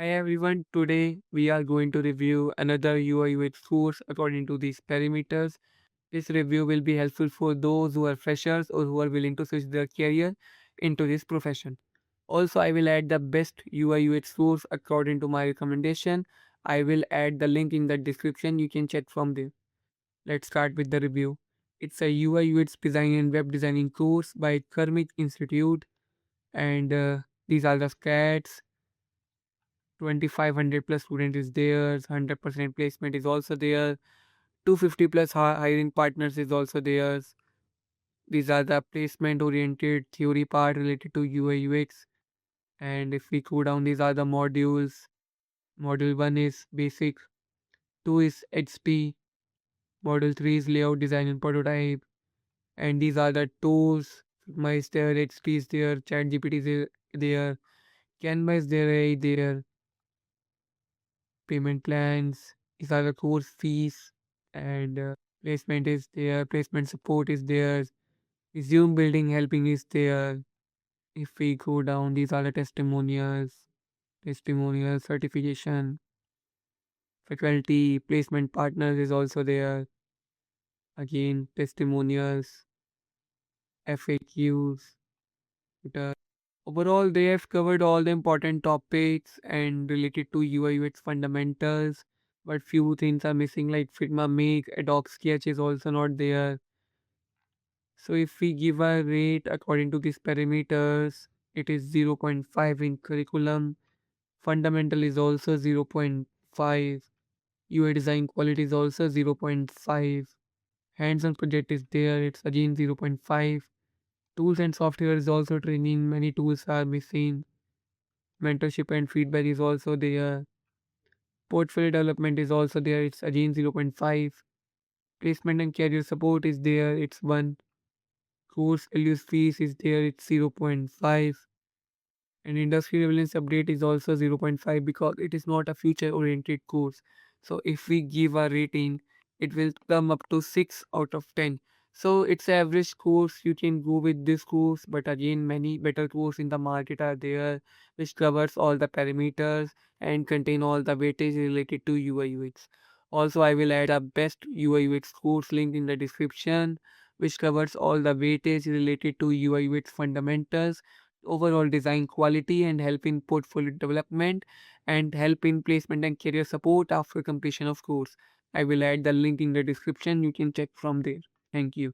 Hi everyone, today we are going to review another UI UX course according to these parameters. This review will be helpful for those who are freshers or who are willing to switch their career into this profession. Also, I will add the best UI UX course according to my recommendation. I will add the link in the description. You can check from there. Let's start with the review. It's a UI UX design and web designing course by Karmick Institute, and these are the stats. 2500 plus student is there, 100% placement is also there, 250 plus hiring partners is also there. These are the placement oriented theory part related to UI UX. And if we go down, these are the modules. Module 1 is basic, 2 is HP, module 3 is layout design and prototype, and these are the tools. Figma is there, HP is there, ChatGPT is there, Canva is there, AI there, payment plans. These are the course fees, and placement is there, placement support is there, resume building helping is there. If we go down, these are the testimonials, certification, faculty, placement partners is also there. Again, testimonials, FAQs. uh, Overall, they have covered all the important topics and related to UI UX fundamentals, but few things are missing like Figma Make, Adobe Sketch is also not there. So if we give a rate according to these parameters, it is zero point 0.5 in curriculum. Fundamental is also zero point 0.5. UI design quality is also zero point 0.5. Hands-on project is there, it's again zero point 0.5. Tools and software is also training, many tools are missing. Mentorship and feedback is also there. Portfolio development is also there, it's again zero point 0.5. Placement and career support is there, it's 1. Course use fees is there, it's zero point 0.5. And industry relevance update is also zero point 0.5 because it is not a future oriented course. So if we give a rating, it will come up to 6 out of 10. So it's average course, you can go with this course, but again many better courses in the market are there which covers all the parameters and contain all the weightage related to UI UX. Also, I will add a best UI UX course link in the description which covers all the weightage related to UI UX fundamentals, overall design quality, and help in portfolio development and help in placement and career support after completion of course. I will add the link in the description. You can check from there. Thank you.